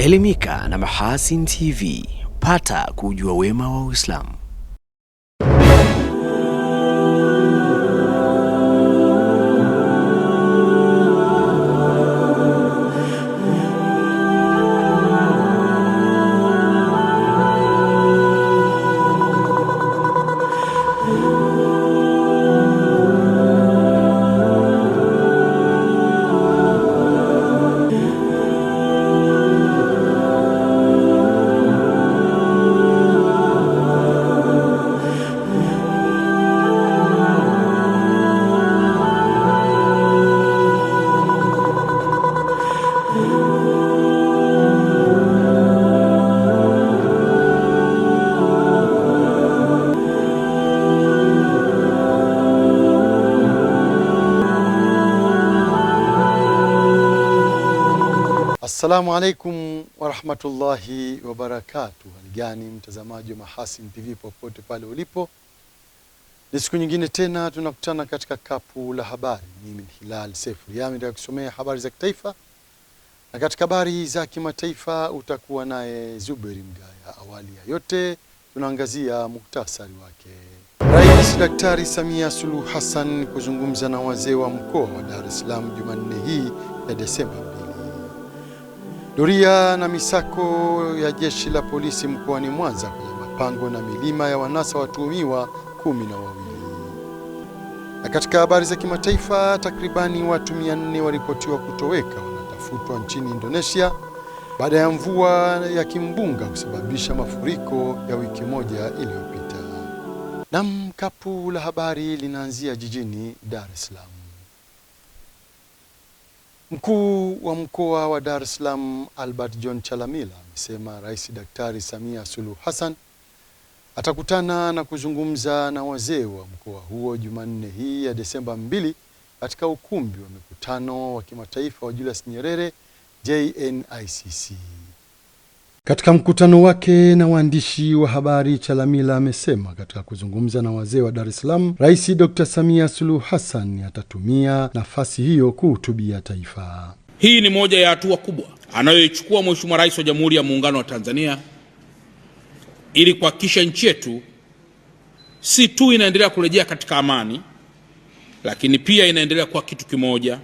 Elimika na Mahasin TV. Pata kujua wema wa Uislamu. Assalamu alaikum wa rahmatullahi wa barakatuh. Gani mtazamaji wa Mahasin TV popote pale ulipo. Ni siku nyingine tena tunakutana katika kapu la habari. Mimi ni Hilal Sefu Yami ndio kusomea habari za kitaifa. Na katika habari za kimataifa utakuwa naye Zuberi Mgaya. Awali ya yote tunaangazia muhtasari wake. Rais Daktari Samia Suluhu Hassan kuzungumza na wazee wa mkoa wa Dar es Salaam Jumanne hii ya Desemba 2. Doria na misako ya jeshi la polisi mkoani Mwanza kwenye mapango na milima ya wanasa watuhumiwa 12. Na katika habari za kimataifa, takribani watu 400 waripotiwa kutoweka wanatafutwa nchini Indonesia baada ya mvua ya kimbunga kusababisha mafuriko ya wiki moja iliyopita. Na kapu la habari linaanzia jijini Dar es Salaam. Mkuu wa mkoa wa Dar es Salaam Albert John Chalamila amesema Rais Daktari Samia Suluhu Hassan atakutana na kuzungumza na wazee wa mkoa huo Jumanne hii ya Desemba 2 katika ukumbi wa mikutano wa kimataifa wa Julius Nyerere JNICC. Katika mkutano wake na waandishi wa habari, Chalamila amesema katika kuzungumza na wazee wa Dar es Salaam, Rais Dr. Samia Suluhu Hassan atatumia nafasi hiyo kuhutubia taifa. Hii ni moja ya hatua kubwa anayoichukua Mheshimiwa Rais wa Jamhuri ya Muungano wa Tanzania ili kuhakikisha nchi yetu si tu inaendelea kurejea katika amani, lakini pia inaendelea kuwa kitu kimoja,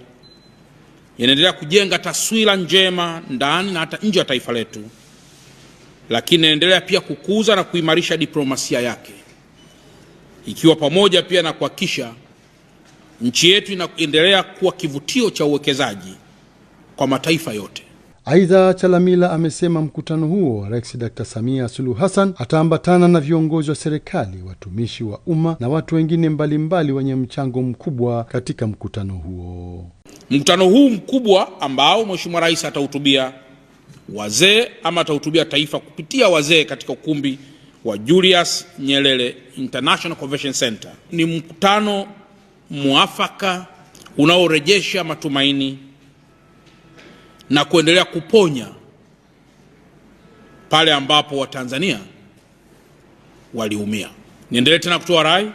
inaendelea kujenga taswira njema ndani na hata nje ya taifa letu, lakini inaendelea pia kukuza na kuimarisha diplomasia yake, ikiwa pamoja pia na kuhakikisha nchi yetu inaendelea kuwa kivutio cha uwekezaji kwa mataifa yote. Aidha, Chalamila amesema mkutano huo wa Rais Dr. Samia Suluhu Hassan ataambatana na viongozi wa serikali, watumishi wa umma na watu wengine mbalimbali wenye mchango mkubwa katika mkutano huo. Mkutano huu mkubwa ambao Mheshimiwa Rais atahutubia wazee ama atahutubia taifa kupitia wazee katika ukumbi wa Julius Nyerere International Convention Center ni mkutano muafaka unaorejesha matumaini na kuendelea kuponya pale ambapo Watanzania waliumia. Niendelee tena kutoa rai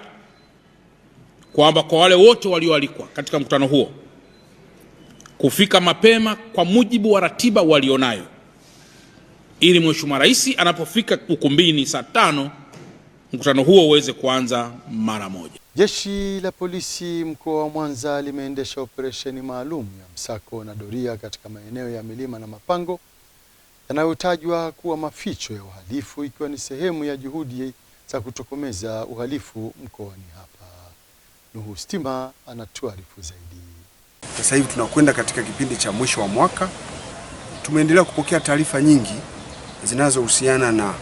kwamba kwa wale wote walioalikwa katika mkutano huo kufika mapema kwa mujibu wa ratiba walionayo, ili Mheshimiwa Rais anapofika ukumbini saa 5 mkutano huo uweze kuanza mara moja. Jeshi la polisi mkoa wa Mwanza limeendesha operesheni maalum ya msako na doria katika maeneo ya milima na mapango yanayotajwa kuwa maficho ya uhalifu, ikiwa ni sehemu ya juhudi za kutokomeza uhalifu mkoani hapa. Nuhu Stima anatuarifu zaidi. Sasa hivi tunakwenda katika kipindi cha mwisho wa mwaka. Tumeendelea kupokea taarifa nyingi zinazohusiana na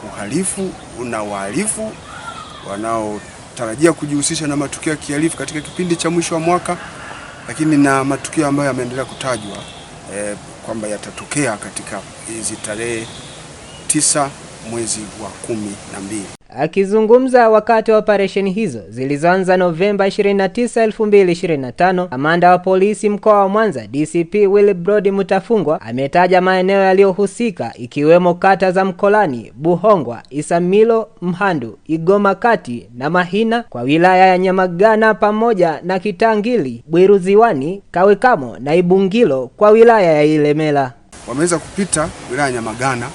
uhalifu na wahalifu wanaotarajia kujihusisha na matukio ya kihalifu katika kipindi cha mwisho wa mwaka, lakini na matukio ambayo yameendelea kutajwa kwamba yatatokea katika hizi tarehe 9 mwezi wa 12. Akizungumza wakati wa operesheni hizo zilizoanza Novemba 29, 2025, kamanda wa polisi mkoa wa Mwanza DCP Wilbrod Mutafungwa ametaja maeneo yaliyohusika ikiwemo kata za Mkolani, Buhongwa, Isamilo, Mhandu, Igoma Kati na Mahina kwa wilaya ya Nyamagana pamoja na Kitangili, Bwiruziwani, Kawekamo na Ibungilo kwa wilaya ya Ilemela. wameweza kupita wilaya Nyamagana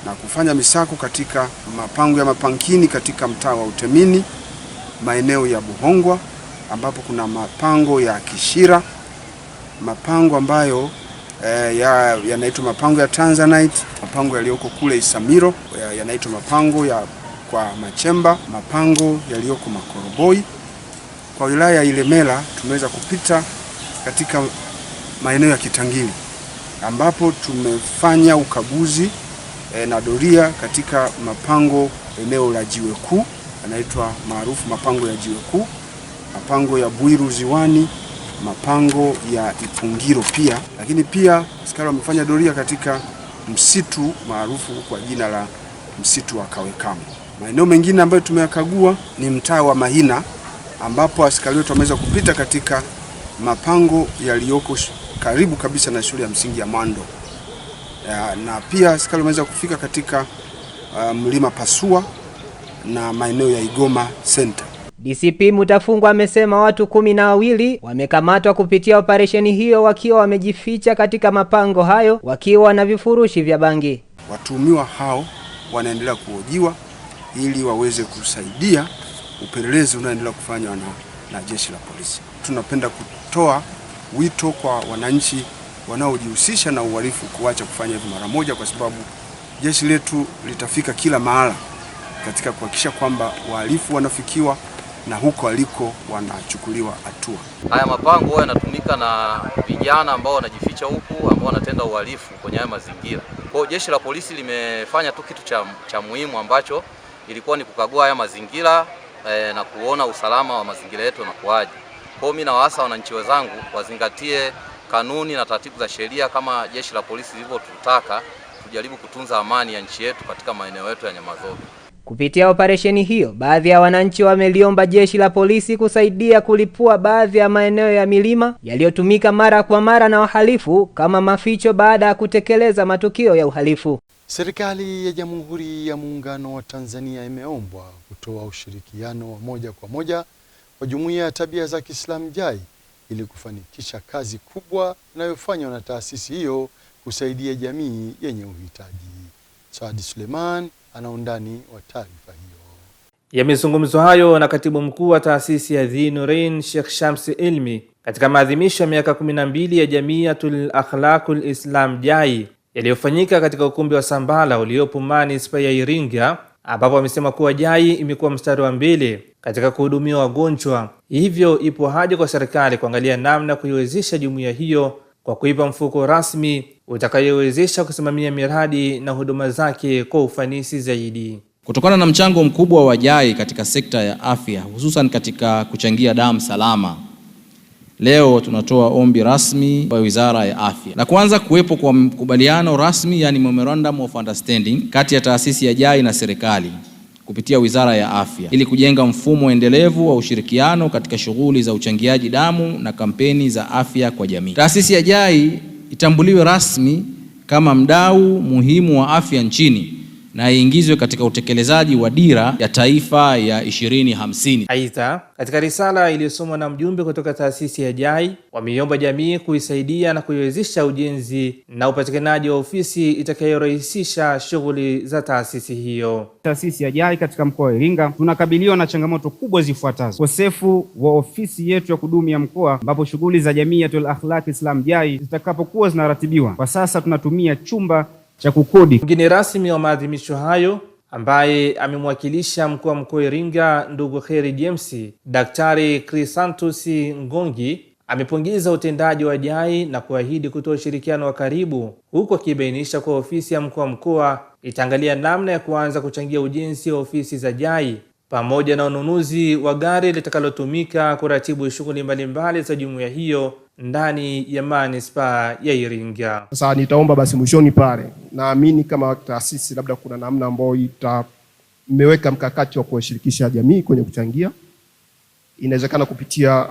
na kufanya misako katika mapango ya Mapankini katika mtaa wa Utemini, maeneo ya Buhongwa ambapo kuna mapango ya Kishira, mapango ambayo yanaitwa mapango ya Tanzanite, mapango yaliyoko kule Isamiro yanaitwa mapango ya kwa Machemba, mapango yaliyoko Makoroboi. Kwa wilaya ya Ilemela tumeweza kupita katika maeneo ya Kitangili ambapo tumefanya ukaguzi na doria katika mapango eneo la Jiwe Kuu, yanaitwa maarufu mapango ya Jiwe Kuu, mapango ya Bwiru Ziwani, mapango ya Ipungiro pia. Lakini pia askari wamefanya doria katika msitu maarufu kwa jina la msitu wa Kawekamo. Maeneo mengine ambayo tumeyakagua ni mtaa wa Mahina ambapo askari wetu wameweza kupita katika mapango yaliyoko karibu kabisa na shule ya msingi ya Mwando. Na pia askari wameweza kufika katika mlima Pasua na maeneo ya Igoma Center. DCP Mutafungwa amesema watu 12 wamekamatwa kupitia operesheni hiyo wakiwa wamejificha katika mapango hayo wakiwa na vifurushi vya bangi. Watuhumiwa hao wanaendelea kuhojiwa ili waweze kusaidia upelelezi unaoendelea kufanywa na jeshi la polisi. Tunapenda kutoa wito kwa wananchi wanaojihusisha na uhalifu kuacha kufanya hivyo mara moja, kwa sababu jeshi letu litafika kila mahala katika kuhakikisha kwamba wahalifu wanafikiwa na huko waliko wanachukuliwa hatua. Haya mapango huwa yanatumika na vijana ambao wanajificha huku, ambao wanatenda uhalifu kwenye haya mazingira. Kwa hiyo jeshi la polisi limefanya tu kitu cha muhimu ambacho ilikuwa ni kukagua haya mazingira na kuona usalama wa mazingira yetu na kuaje. Kwa hiyo mimi nawaasa wananchi wenzangu wazingatie kanuni na taratibu za sheria kama jeshi la polisi lilivyotutaka, tujaribu kutunza amani ya nchi yetu katika maeneo yetu ya Nyamazobe. Kupitia operesheni hiyo, baadhi ya wananchi wameliomba jeshi la polisi kusaidia kulipua baadhi ya maeneo ya milima yaliyotumika mara kwa mara na wahalifu kama maficho baada ya kutekeleza matukio ya uhalifu. Serikali ya Jamhuri ya Muungano wa Tanzania imeombwa kutoa ushirikiano wa moja kwa moja kwa Jumuiya ya Tabia za Kiislamu JAI ili kufanikisha kazi kubwa inayofanywa na taasisi hiyo kusaidia jamii yenye uhitaji. Saadi Suleiman ana undani wa taarifa hiyo. Yamezungumzwa hayo na katibu mkuu wa taasisi ya Dhi-Nurain Sheikh Shamsi Ilmi katika maadhimisho ya miaka 12 ya Jamiatul Akhlaqul Islam JAI yaliyofanyika katika ukumbi wa Sambala uliopo manispaa ya Iringa, ambapo amesema kuwa JAI imekuwa mstari wa mbele katika kuhudumia wagonjwa. Hivyo ipo haja kwa serikali kuangalia namna kuiwezesha jumuiya hiyo kwa kuipa mfuko rasmi utakayowezesha kusimamia miradi na huduma zake kwa ufanisi zaidi. Kutokana na mchango mkubwa wa JAI katika sekta ya afya, hususan katika kuchangia damu salama, leo tunatoa ombi rasmi kwa Wizara ya Afya na kuanza kuwepo kwa makubaliano rasmi, yani Memorandum of Understanding, kati ya taasisi ya JAI na serikali kupitia Wizara ya Afya ili kujenga mfumo endelevu wa ushirikiano katika shughuli za uchangiaji damu na kampeni za afya kwa jamii. Taasisi ya JAI itambuliwe rasmi kama mdau muhimu wa afya nchini na iingizwe katika utekelezaji wa dira ya taifa ya 2050. Aidha, katika risala iliyosomwa na mjumbe kutoka taasisi ya JAI, wameiomba jamii kuisaidia na kuiwezesha ujenzi na upatikanaji wa ofisi itakayorahisisha shughuli za taasisi hiyo. Taasisi ya JAI katika mkoa wa Iringa tunakabiliwa na changamoto kubwa zifuatazo: ukosefu wa ofisi yetu ya kudumu ya mkoa ambapo shughuli za Jamiatul Akhlaq Islam JAI zitakapokuwa zinaratibiwa. Kwa sasa tunatumia chumba cha kukodi. Mgeni rasmi wa maadhimisho hayo ambaye amemwakilisha mkuu wa mkoa Iringa ndugu Kheri James, Daktari Crisantus Ngongi, amepongeza utendaji wa JAI na kuahidi kutoa ushirikiano wa karibu, huku akibainisha kwa ofisi ya mkuu wa mkoa itaangalia namna ya kuanza kuchangia ujenzi wa ofisi za JAI pamoja na ununuzi wa gari litakalotumika kuratibu shughuli mbalimbali za jumuiya hiyo ndani ya manispaa ya Iringa. Sasa nitaomba basi mwishoni pale, naamini kama taasisi labda kuna namna ambayo mmeweka mkakati wa kuwashirikisha jamii kwenye kuchangia. Inawezekana kupitia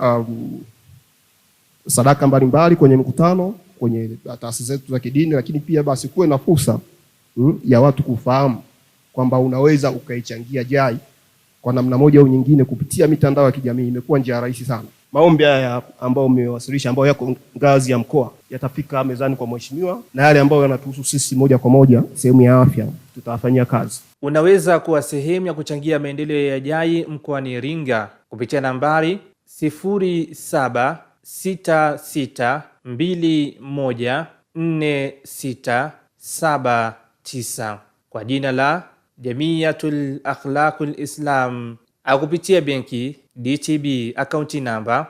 sadaka mbalimbali kwenye mkutano, kwenye taasisi zetu za kidini, lakini pia basi kuwe na fursa ya watu kufahamu kwamba unaweza ukaichangia JAI kwa namna moja au nyingine kupitia mitandao ya kijamii. Imekuwa njia rahisi sana. Maombi haya ambayo umewasilisha ambayo yako ngazi ya mkoa yatafika mezani kwa mheshimiwa, na yale ambayo yanatuhusu sisi moja kwa moja sehemu ya afya tutafanyia kazi. Unaweza kuwa sehemu ya kuchangia maendeleo ya JAI mkoani Iringa kupitia nambari 0766214679 kwa jina la Jamiatul Akhlaqul Islam, au kupitia benki DTB akaunti namba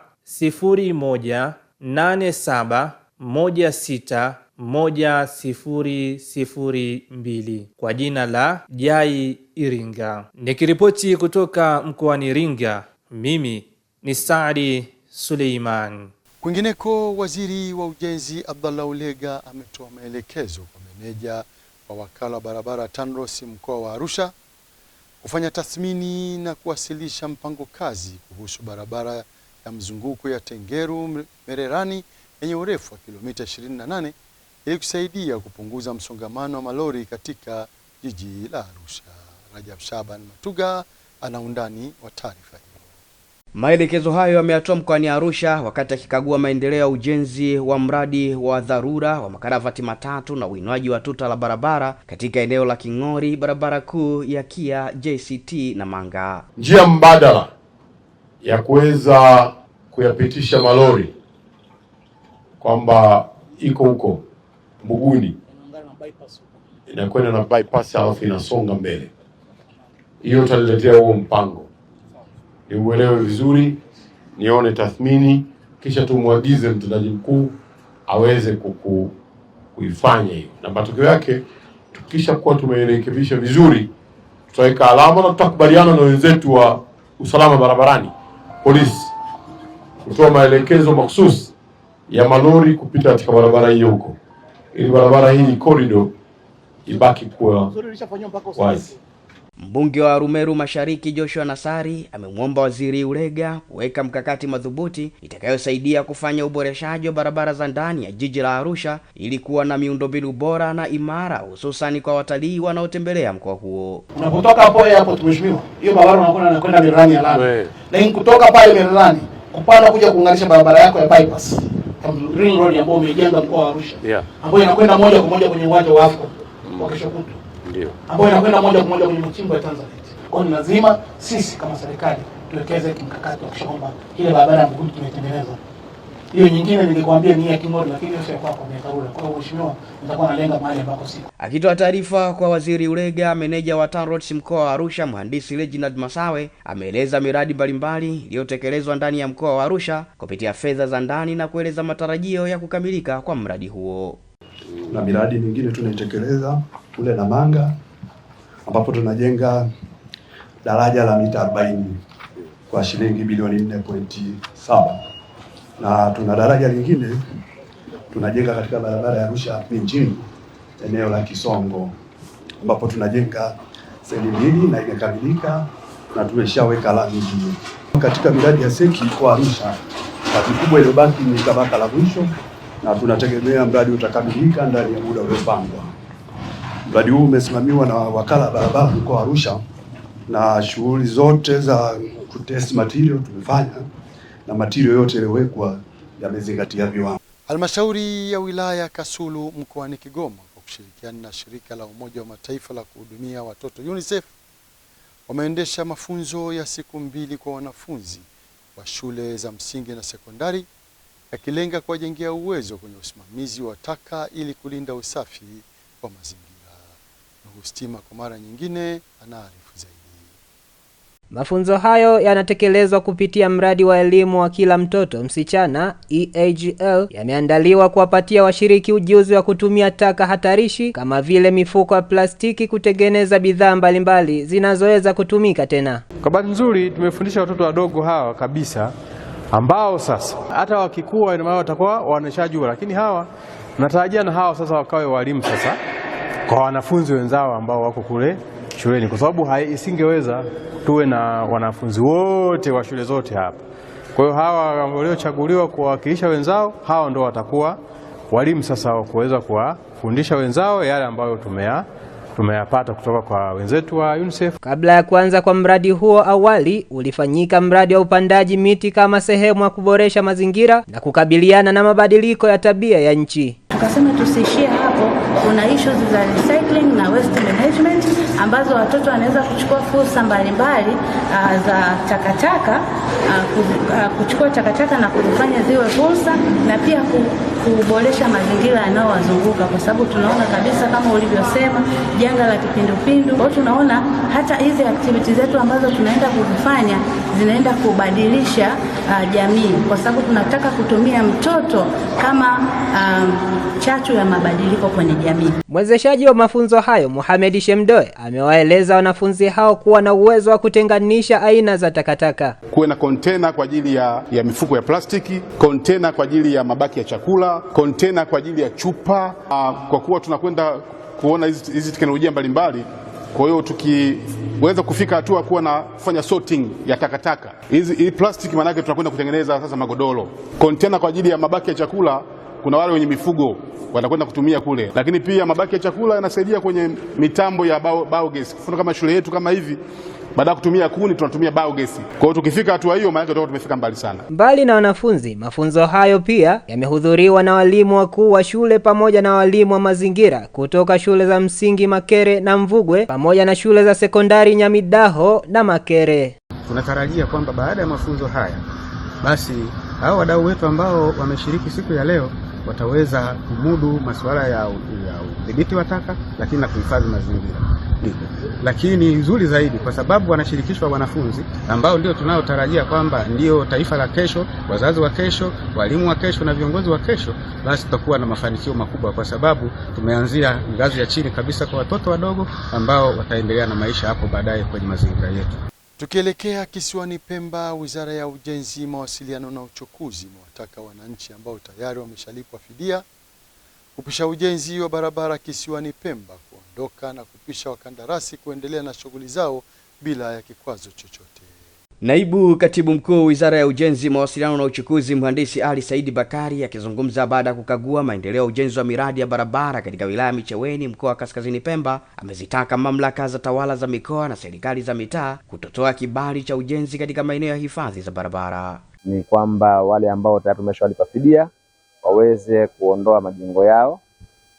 0187161002 kwa jina la JAI Iringa. Nikiripoti kutoka mkoani Iringa, mimi ni Saadi Suleiman. Kwingineko, waziri wa ujenzi Abdallah Ulega ametoa maelekezo kwa meneja wa wakala wa barabara TANROADS mkoa wa Arusha kufanya tathmini na kuwasilisha mpango kazi kuhusu barabara ya mzunguko ya Tengeru Mererani yenye urefu wa kilomita 28 ili kusaidia kupunguza msongamano wa malori katika jiji la Arusha. Rajab Shaban Matuga ana undani wa taarifa hiyo. Maelekezo hayo yameyatoa mkoani Arusha wakati akikagua maendeleo ya ujenzi wa mradi wa dharura wa makaravati matatu na uinuaji wa tuta la barabara katika eneo la King'ori, barabara kuu ya Kia JCT na Manga. Njia mbadala ya kuweza kuyapitisha malori kwamba iko huko Mbuguni inakwenda na bypass alafu inasonga mbele. Hiyo tutaletea huo mpango. Niuelewe vizuri, nione tathmini, kisha tumwagize mtendaji mkuu aweze kuifanya hiyo. Na matokeo yake tukisha kuwa tumerekebisha vizuri, tutaweka alama na tutakubaliana na wenzetu wa usalama barabarani, polisi, kutoa maelekezo mahususi ya malori kupita katika barabara hiyo huko, ili barabara hii corridor ibaki kuwa wazi. Mbunge wa Arumeru Mashariki Joshua Nassari amemwomba Waziri Ulega kuweka mkakati madhubuti itakayosaidia kufanya uboreshaji wa barabara za ndani ya jiji la Arusha ili kuwa na miundombinu bora na imara, hususan kwa watalii wanaotembelea mkoa huo. Unapotoka hapo airport mheshimiwa, hiyo barabara unakwenda Mererani ya lami. Lakini kutoka pale Mererani kupanda kuja kuunganisha barabara yako ya bypass Ring Road ambayo umejenga mkoa wa Arusha. Ambayo inakwenda moja kwa moja kwenye uwanja wa Afco wa kesho kutwa. Ndio. Ambayo inakwenda moja kwa moja kwenye mchimbo ya Tanzania. Kwa hiyo lazima sisi kama serikali tuwekeze kimkakati wa kushomba ile barabara ambayo tumetengeneza. Hiyo nyingine nilikwambia ni ya King'ori, lakini sio kwako ni Karura. Kwa hiyo mheshimiwa, nitakuwa nalenga mahali ambako siko. Akitoa taarifa kwa Waziri Ulega, meneja wa TANROADS mkoa wa Arusha Mhandisi Reginald Masawe ameeleza miradi mbalimbali iliyotekelezwa ndani ya mkoa wa Arusha kupitia fedha za ndani na kueleza matarajio ya kukamilika kwa mradi huo. Na miradi mingine tunaitekeleza kule Namanga ambapo tunajenga daraja la mita 40 kwa shilingi bilioni 4.7, na tuna daraja lingine tunajenga katika barabara ya Arusha mjini eneo la Kisongo ambapo tunajenga seli mbili na imekamilika na tumeshaweka lami juu. Katika miradi ya seki kwa Arusha kazi kubwa iliyobaki ni tabaka la mwisho na tunategemea mradi utakamilika ndani ya muda uliopangwa. Mradi huu umesimamiwa na wakala wa barabara mkoa wa Arusha na shughuli zote za kutest material tumefanya na material yote iliyowekwa yamezingatia viwango. Halmashauri ya wilaya Kasulu mkoani Kigoma kwa kushirikiana na shirika la Umoja wa Mataifa la kuhudumia watoto UNICEF wameendesha mafunzo ya siku 2 kwa wanafunzi wa shule za msingi na sekondari yakilenga kuwajengea uwezo kwenye usimamizi wa taka ili kulinda usafi wa mazingira. Nuhustima kwa mara nyingine anaarifu zaidi. Mafunzo hayo yanatekelezwa kupitia mradi wa elimu wa kila mtoto msichana EAGL, yameandaliwa kuwapatia washiriki ujuzi wa kutumia taka hatarishi kama vile mifuko ya plastiki kutengeneza bidhaa mbalimbali zinazoweza kutumika tena. Kwa bahati nzuri tumefundisha watoto wadogo hawa kabisa ambao sasa hata wakikua ina maana watakuwa wanashajua, lakini hawa natarajia na hawa sasa wakawe walimu sasa kwa wanafunzi wenzao ambao wako kule shuleni, kwa sababu isingeweza tuwe na wanafunzi wote wa shule zote hapa. Kwa hiyo hawa waliochaguliwa kuwakilisha wenzao, hawa ndio watakuwa walimu sasa wa kuweza kuwafundisha wenzao yale ambayo tumeyapata kutoka kwa wenzetu wa UNICEF. Kabla ya kuanza kwa mradi huo, awali ulifanyika mradi wa upandaji miti kama sehemu ya kuboresha mazingira na kukabiliana na mabadiliko ya tabia ya nchi. Tukasema tusiishie hapo, kuna issues za recycling na waste management ambazo watoto wanaweza kuchukua fursa mbalimbali za takataka, kuchukua takataka na kufanya ziwe fursa, na pia kuboresha mazingira yanayowazunguka, kwa sababu tunaona kabisa kama ulivyosema janga la kipindupindu. Kwa tunaona hata hizi activities zetu ambazo tunaenda kuzifanya zinaenda kubadilisha jamii, kwa sababu tunataka kutumia mtoto kama chachu ya mabadiliko kwenye jamii. Mwezeshaji wa mafunzo hayo Mohamed Shemdoe amewaeleza wanafunzi hao kuwa na uwezo wa kutenganisha aina za takataka. Kuwe na container kwa ajili ya mifuko ya plastiki, container kwa ajili ya mabaki ya chakula, container kwa ajili ya chupa. Kwa kuwa tunakwenda kuona hizi teknolojia mbalimbali, kwa hiyo tukiweza kufika hatua kuwa na kufanya sorting ya takataka, hii plastiki maana yake tunakwenda kutengeneza sasa magodoro. Container kwa ajili ya mabaki ya chakula, kuna wale wenye mifugo watakwenda kutumia kule, lakini pia mabaki ya chakula yanasaidia kwenye mitambo ya biogas. Kwa kama shule yetu kama hivi, baada ya kutumia kuni tunatumia biogas. Kwa hiyo tukifika hatua hiyo, maana tutakuwa tumefika mbali sana. Mbali na wanafunzi, mafunzo hayo pia yamehudhuriwa na walimu wakuu wa shule pamoja na walimu wa mazingira kutoka shule za msingi Makere na Mvugwe pamoja na shule za sekondari Nyamidaho na Makere. Tunatarajia kwamba baada ya mafunzo haya, basi hao wadau wetu ambao wameshiriki siku ya leo wataweza kumudu masuala ya udhibiti wa taka, lakini na kuhifadhi mazingira. Lakini nzuri zaidi, kwa sababu wanashirikishwa wanafunzi ambao ndio tunaotarajia kwamba ndio taifa la kesho, wazazi wa kesho, walimu wa kesho na viongozi wa kesho, basi tutakuwa na mafanikio makubwa, kwa sababu tumeanzia ngazi ya chini kabisa kwa watoto wadogo ambao wataendelea na maisha hapo baadaye kwenye mazingira yetu. Tukielekea kisiwani Pemba, Wizara ya Ujenzi, Mawasiliano na Uchukuzi imewataka wananchi ambao tayari wameshalipwa fidia kupisha ujenzi wa barabara kisiwani Pemba kuondoka na kupisha wakandarasi kuendelea na shughuli zao bila ya kikwazo chochote. Naibu Katibu Mkuu Wizara ya Ujenzi, Mawasiliano na Uchukuzi, Mhandisi Ali Saidi Bakari, akizungumza baada ya kukagua maendeleo ya ujenzi wa miradi ya barabara katika wilaya Micheweni, mkoa wa Kaskazini Pemba, amezitaka mamlaka za tawala za mikoa na serikali za mitaa kutotoa kibali cha ujenzi katika maeneo ya hifadhi za barabara. Ni kwamba wale ambao tayari tumeshawalipa fidia waweze kuondoa majengo yao,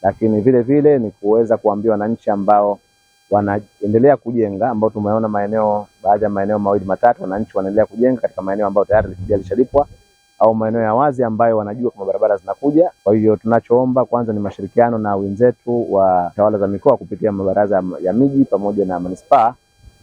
lakini vile vile ni kuweza kuambia wananchi ambao wanaendelea kujenga, ambao tumeona maeneo, baadhi ya maeneo mawili matatu wananchi wanaendelea kujenga katika maeneo ambayo tayari fidia ilishalipwa au maeneo ya wazi ambayo wanajua kama barabara zinakuja. Kwa hiyo tunachoomba kwanza ni mashirikiano na wenzetu wa tawala za mikoa kupitia mabaraza ya miji pamoja na manispaa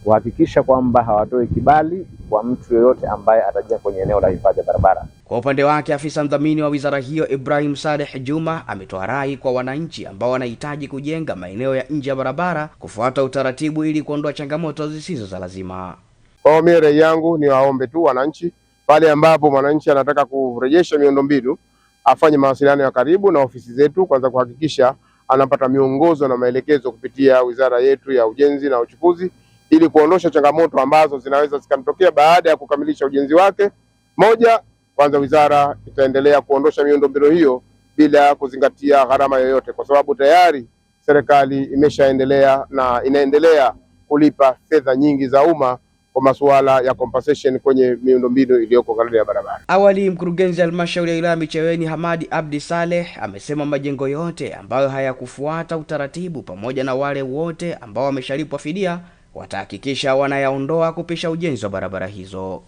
kuhakikisha kwamba hawatoi kibali kwa mtu yoyote ambaye atajenga kwenye eneo la hifadhi ya barabara. Kwa upande wake, afisa mdhamini wa wizara hiyo Ibrahim Saleh Juma ametoa rai kwa wananchi ambao wanahitaji kujenga maeneo ya nje ya barabara kufuata utaratibu ili kuondoa changamoto zisizo za lazima. Kwa mimi rai yangu ni waombe tu wananchi, pale ambapo mwananchi anataka kurejesha miundombinu afanye mawasiliano ya karibu na ofisi zetu, kwanza kuhakikisha anapata miongozo na maelekezo kupitia wizara yetu ya Ujenzi na Uchukuzi ili kuondosha changamoto ambazo zinaweza zikamtokea baada ya kukamilisha ujenzi wake. Moja, kwanza wizara itaendelea kuondosha miundombinu hiyo bila kuzingatia gharama yoyote, kwa sababu tayari serikali imeshaendelea na inaendelea kulipa fedha nyingi za umma kwa masuala ya compensation kwenye miundombinu iliyoko karibu ya barabara. Awali, mkurugenzi halmashauri ya wilaya Micheweni Hamadi Abdi Saleh amesema majengo yote ambayo hayakufuata utaratibu pamoja na wale wote ambao wameshalipwa fidia watahakikisha wanayaondoa kupisha ujenzi wa barabara hizo.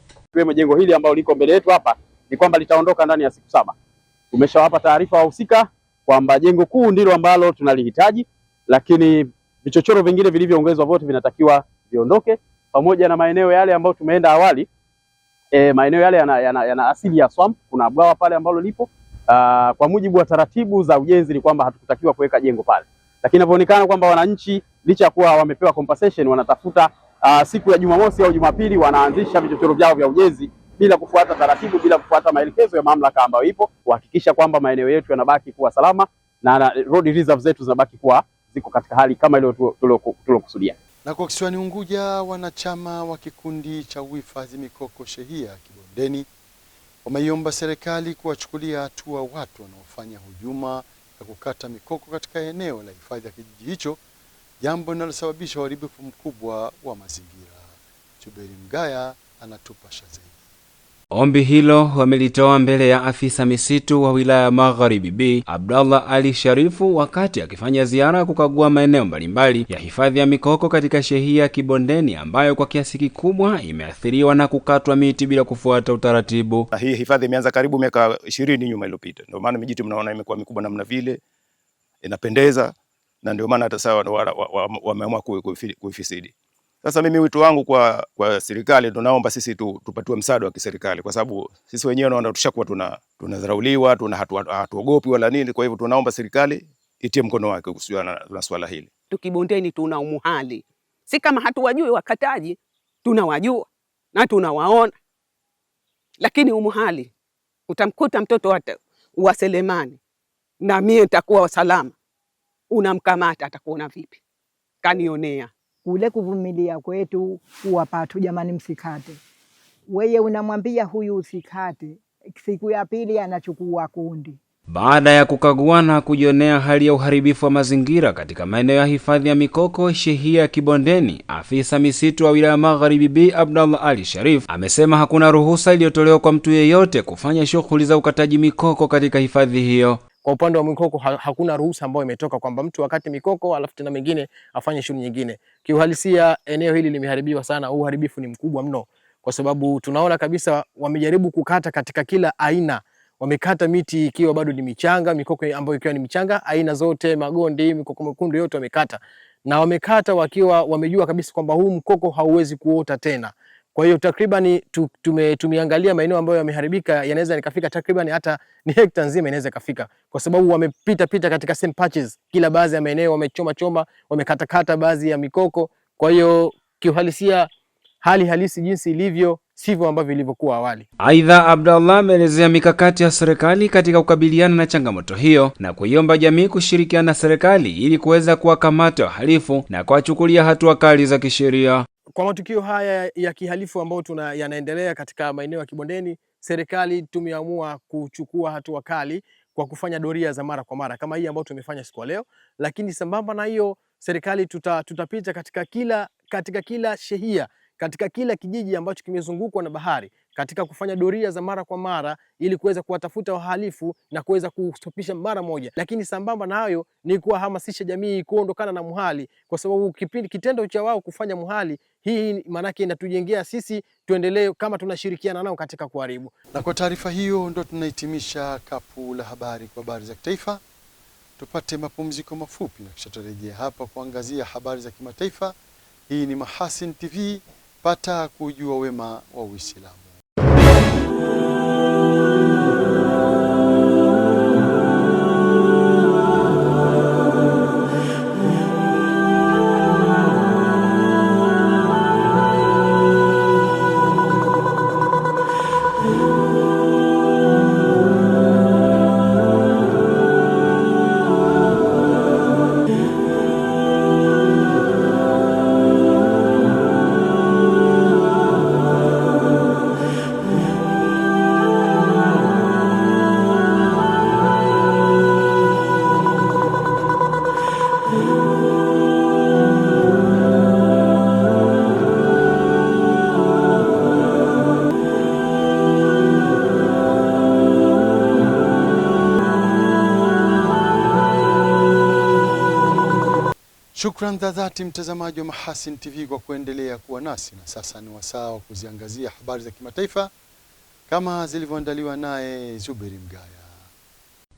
Kwa jengo hili ambalo liko mbele yetu hapa ni kwamba litaondoka ndani ya siku 7. Tumeshawapa taarifa wahusika kwamba jengo kuu ndilo ambalo tunalihitaji, lakini vichochoro vingine vilivyoongezwa vote vinatakiwa viondoke, pamoja na maeneo yale ambayo tumeenda awali. Maeneo yale yana asili ya swamp, kuna bwawa pale ambalo lipo. Kwa mujibu wa taratibu za ujenzi ni kwamba hatukutakiwa kuweka jengo pale. Lakini inaonekana kwamba wananchi licha ya kuwa wamepewa compensation wanatafuta siku ya Jumamosi au Jumapili wanaanzisha vichochoro vyao vya ujenzi bila kufuata taratibu, bila kufuata maelekezo ya mamlaka ambayo ipo, kuhakikisha kwamba maeneo yetu yanabaki kuwa salama na road reserve zetu zinabaki kuwa ziko katika hali kama ile tulokusudia. Na kwa kisiwani Unguja, wanachama wa kikundi cha uhifadhi mikoko shehia Kibondeni wameiomba serikali kuwachukulia hatua watu wanaofanya hujuma ya kukata mikoko katika eneo la hifadhi ya kijiji hicho jambo linalosababisha uharibifu mkubwa wa mazingira. Zuberi Mgaya anatupasha zaidi. Ombi hilo wamelitoa mbele ya afisa misitu wa wilaya Magharibi B, Abdallah Ali Sharifu, wakati akifanya ziara kukagua maeneo mbalimbali ya hifadhi ya mikoko katika shehia Kibondeni ambayo kwa kiasi kikubwa imeathiriwa na kukatwa miti bila kufuata utaratibu. Hii hifadhi imeanza karibu miaka 20 nyuma iliyopita. Ndio maana miti mnaona imekuwa mikubwa namna vile. Inapendeza na ndio maana hata sawa wameamua kuifisidi. Sasa mimi wito wangu kwa serikali, tunaomba sisi tupatiwe msaada wa kiserikali, kwa sababu sisi wenyewe naona tushakuwa tunadharauliwa, hatuogopi wala nini. Kwa hivyo tunaomba serikali itie mkono wake kuhusiana na swala hili. Tukibondeni tuna umuhali, si kama hatuwajui wakataji, tunawajua na tunawaona, lakini umuhali utamkuta mtoto wa Selemani na mie nitakuwa salama, unamkamata atakuona vipi? Kanionea kule kuvumilia kwetu kuwapatu, jamani msikate. Weye unamwambia huyu usikate, siku ya pili anachukua kundi. Baada ya kukagua na kujionea hali ya uharibifu wa mazingira katika maeneo ya hifadhi ya mikoko shehia Kibondeni, afisa misitu wa wilaya Magharibi B, Abdallah Ali Sharif, amesema hakuna ruhusa iliyotolewa kwa mtu yeyote kufanya shughuli za ukataji mikoko katika hifadhi hiyo. Kwa upande wa mikoko hakuna ruhusa ambayo imetoka kwamba mtu wakati mikoko alafu tena mengine afanye shughuli nyingine. Kiuhalisia eneo hili limeharibiwa sana, uharibifu ni mkubwa mno, kwa sababu tunaona kabisa wamejaribu kukata katika kila aina. Wamekata miti ikiwa bado ni michanga, mikoko ambayo ikiwa ni michanga, aina zote, magondi, mikoko mekundu yote wamekata. Na wamekata wakiwa wamejua kabisa kwamba huu mkoko hauwezi kuota tena. Kwa hiyo takriban tumeangalia maeneo ambayo yameharibika, yanaweza nikafika takriban hata ni hekta nzima inaweza kafika, kwa sababu wamepita katika same patches. Kila baadhi ya maeneo wamechoma, wamekata baadhi ya mikoko. Kwa hiyo kiuhalisia hali halisi jinsi ilivyo sivyo ambavyo ilivyokuwa awali. Aidha, Abdallah ameelezea mikakati ya serikali katika kukabiliana na changamoto hiyo na kuiomba jamii kushirikiana na serikali ili kuweza kuwakamata wahalifu na kuwachukulia hatua kali za kisheria. Kwa matukio haya ya kihalifu ambayo yanaendelea katika maeneo ya Kibondeni, serikali tumeamua kuchukua hatua kali kwa kufanya doria za mara kwa mara kama hii ambayo tumefanya siku leo, lakini sambamba na hiyo serikali tutapita katika kila shehia, katika kila kijiji ambacho kimezungukwa na bahari, katika kufanya doria za mara kwa mara ili kuweza kuwatafuta wahalifu na kuweza kustopisha mara moja. Lakini sambamba na hayo ni kuwahamasisha jamii kuondokana na muhali, kwa sababu kitendo cha wao kufanya muhali hii manake inatujengea sisi tuendelee kama tunashirikiana nao katika kuharibu. Na kwa taarifa hiyo ndo tunahitimisha kapu la habari kwa habari za kitaifa. Tupate mapumziko mafupi na kisha turejea hapa kuangazia habari za kimataifa. Hii ni Mahasin TV, pata kujua wema wa Uislamu. Shukran za dhati mtazamaji wa Mahasin TV kwa kuendelea kuwa nasi, na sasa ni wasaa wa kuziangazia habari za kimataifa kama zilivyoandaliwa naye Zuberi Mgaya.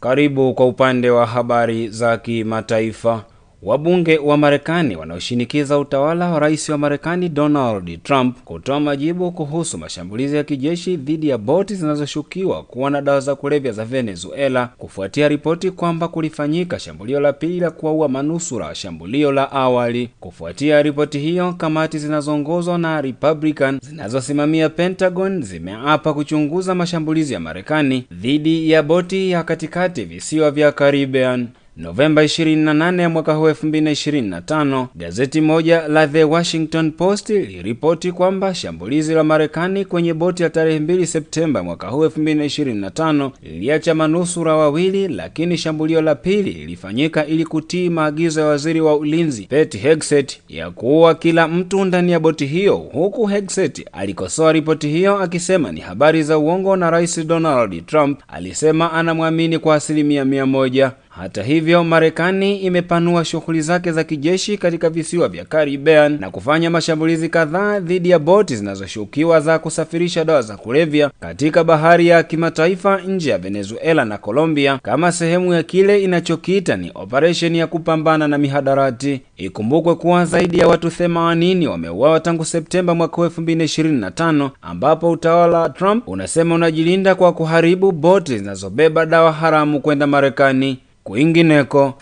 Karibu kwa upande wa habari za kimataifa. Wabunge wa Marekani wanaoshinikiza utawala wa rais wa Marekani Donald Trump kutoa majibu kuhusu mashambulizi ya kijeshi dhidi ya boti zinazoshukiwa kuwa na dawa za kulevya za Venezuela kufuatia ripoti kwamba kulifanyika shambulio la pili la kuwaua manusura wa shambulio la awali. Kufuatia ripoti hiyo, kamati zinazoongozwa na Republican zinazosimamia Pentagon zimeapa kuchunguza mashambulizi ya Marekani dhidi ya boti ya katikati visiwa vya Caribbean. Novemba 28 ya mwaka huu 2025, gazeti moja la The Washington Post liliripoti kwamba shambulizi la Marekani kwenye boti ya tarehe 2 Septemba mwaka huu 2025 liliacha manusura wawili, lakini shambulio la pili lilifanyika ili kutii maagizo ya waziri wa ulinzi Pete Hegseth ya kuua kila mtu ndani ya boti hiyo, huku Hegseth alikosoa ripoti hiyo akisema ni habari za uongo na Rais Donald Trump alisema anamwamini kwa 100%. Hata hivyo, Marekani imepanua shughuli zake za kijeshi katika visiwa vya Caribbean na kufanya mashambulizi kadhaa dhidi ya boti zinazoshukiwa za kusafirisha dawa za kulevya katika bahari ya kimataifa nje ya Venezuela na Colombia kama sehemu ya kile inachokiita ni operation ya kupambana na mihadarati. Ikumbukwe kuwa zaidi ya watu 80 wameuawa tangu Septemba mwaka 2025, ambapo utawala wa Trump unasema unajilinda kwa kuharibu boti zinazobeba dawa haramu kwenda Marekani. Kwingineko,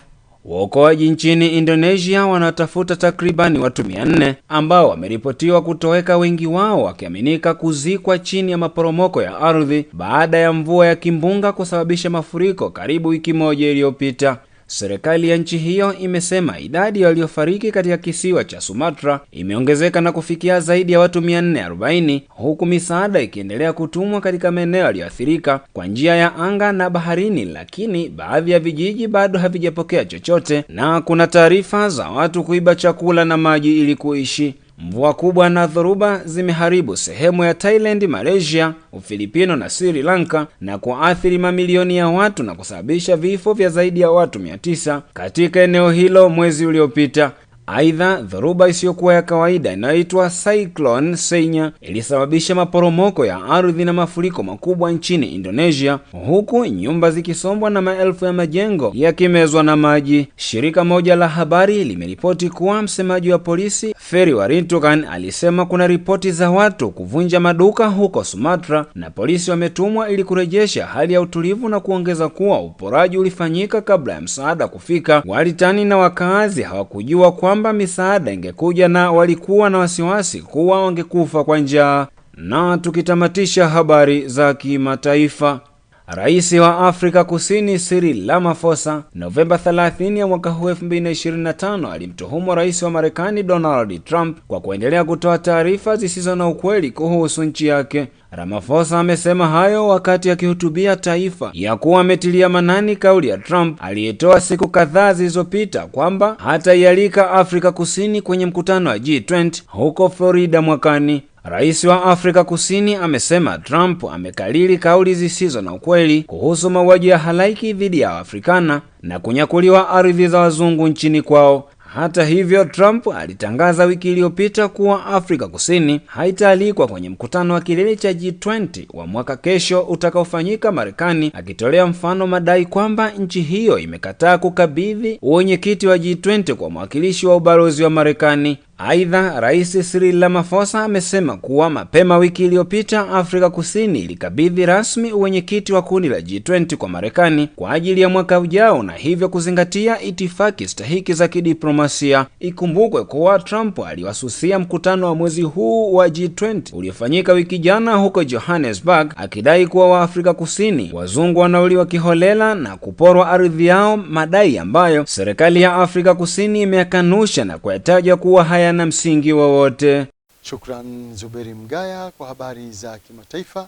waokoaji nchini Indonesia wanatafuta takribani watu 400 ambao wameripotiwa kutoweka, wengi wao wakiaminika kuzikwa chini ya maporomoko ya ardhi baada ya mvua ya kimbunga kusababisha mafuriko karibu wiki moja iliyopita. Serikali ya nchi hiyo imesema idadi waliofariki katika kisiwa cha Sumatra imeongezeka na kufikia zaidi ya watu 440, huku misaada ikiendelea kutumwa katika maeneo yaliyoathirika kwa njia ya anga na baharini, lakini baadhi ya vijiji bado havijapokea chochote na kuna taarifa za watu kuiba chakula na maji ili kuishi. Mvua kubwa na dhoruba zimeharibu sehemu ya Thailand, Malaysia, Ufilipino na Sri Lanka na kuathiri mamilioni ya watu na kusababisha vifo vya zaidi ya watu 900 katika eneo hilo mwezi uliopita. Aidha, dhoruba isiyokuwa ya kawaida inayoitwa Cyclone Senya ilisababisha maporomoko ya ardhi na mafuriko makubwa nchini Indonesia, huku nyumba zikisombwa na maelfu ya majengo yakimezwa na maji. Shirika moja la habari limeripoti kuwa msemaji wa polisi Ferry Warintukan alisema kuna ripoti za watu kuvunja maduka huko Sumatra na polisi wametumwa ili kurejesha hali ya utulivu, na kuongeza kuwa uporaji ulifanyika kabla ya msaada kufika. Walitani na wakazi hawakujua kwamba misaada ingekuja na walikuwa na wasiwasi kuwa wangekufa kwa njaa. Na tukitamatisha habari za kimataifa, Rais wa Afrika Kusini Cyril Ramaphosa Novemba 30 ya mwaka 2025 alimtuhumu Rais wa Marekani Donald Trump kwa kuendelea kutoa taarifa zisizo na ukweli kuhusu nchi yake. Ramaphosa amesema hayo wakati akihutubia taifa ya kuwa ametilia manani kauli ya Trump aliyetoa siku kadhaa zilizopita kwamba hataialika Afrika Kusini kwenye mkutano wa G20 huko Florida mwakani. Rais wa Afrika Kusini amesema Trump amekalili kauli zisizo na ukweli kuhusu mauaji ya halaiki dhidi ya Afrikana na kunyakuliwa ardhi za wazungu nchini kwao. Hata hivyo, Trump alitangaza wiki iliyopita kuwa Afrika Kusini haitaalikwa kwenye mkutano wa kilele cha G20 wa mwaka kesho utakaofanyika Marekani, akitolea mfano madai kwamba nchi hiyo imekataa kukabidhi uwenyekiti wa G20 kwa mwakilishi wa ubalozi wa Marekani. Aidha, Rais Cyril Ramaphosa amesema kuwa mapema wiki iliyopita Afrika Kusini ilikabidhi rasmi uwenyekiti wa kundi la G20 kwa Marekani kwa ajili ya mwaka ujao na hivyo kuzingatia itifaki stahiki za kidiplomasia. Ikumbukwe kuwa Trump aliwasusia mkutano wa mwezi huu wa G20 uliofanyika wiki jana huko Johannesburg, akidai kuwa wa Afrika Kusini wazungu wanauliwa kiholela na kuporwa ardhi yao, madai ambayo serikali ya Afrika Kusini imeyakanusha na kuyataja kuwa haya na msingi wowote. Shukran Zuberi Mgaya kwa habari za kimataifa.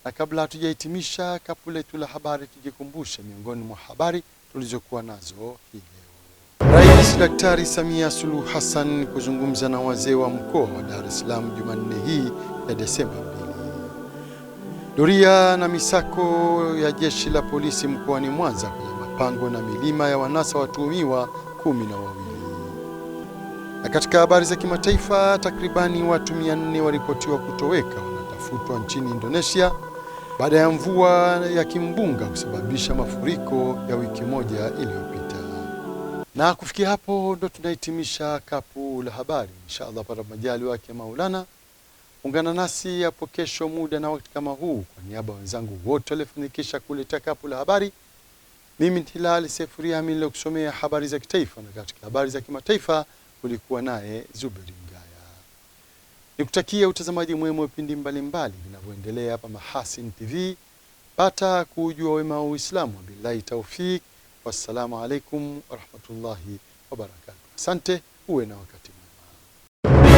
Na kabla hatujahitimisha kapu letu la habari, tujikumbushe miongoni mwa habari tulizokuwa nazo hii leo. Rais Daktari Samia Suluhu Hassan kuzungumza na wazee wa mkoa wa Dar es Salaam Jumanne hii ya Desemba 2. Doria na misako ya jeshi la polisi mkoani Mwanza kwenye mapango na milima ya wanasa watuhumiwa 12. Na katika habari za kimataifa, takribani watu 400 waripotiwa kutoweka wanatafutwa nchini Indonesia baada ya mvua ya kimbunga kusababisha mafuriko ya wiki moja iliyopita. Na kufikia hapo ndo tunahitimisha kapu la habari. Inshallah para majaliwa yake Maulana, ungana nasi hapo kesho muda na wakati kama huu. Kwa niaba ya wenzangu wote waliofanikisha kuleta kapu la habari, mimi ni Hilal Sefuria Amin kusomea habari za kitaifa, na katika habari za kimataifa kulikuwa naye Zuberi Mgaya. Nikutakia utazamaji mwema wa vipindi mbalimbali vinavyoendelea hapa Mahasin TV. Pata kujua wema wa Uislamu. Billahi taufik. Wassalamu alaikum warahmatullahi wabarakatuh. Asante, uwe na wakati mwema.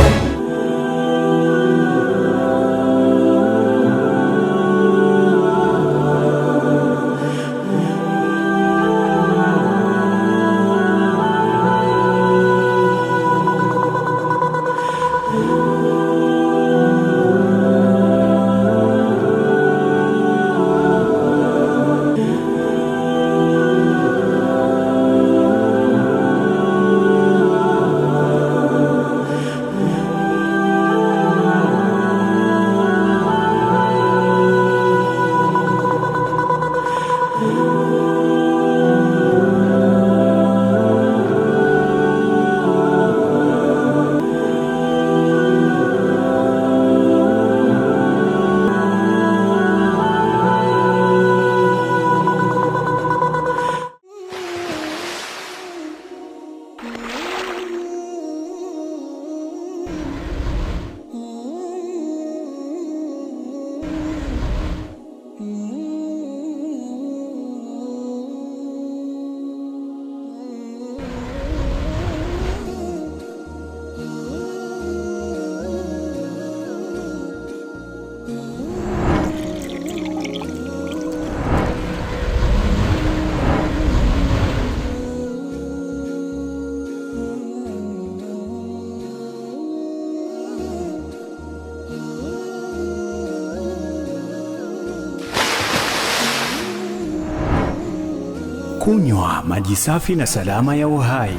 Kunywa maji safi na salama ya uhai.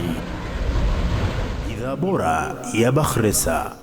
Bidhaa bora ya Bakhresa.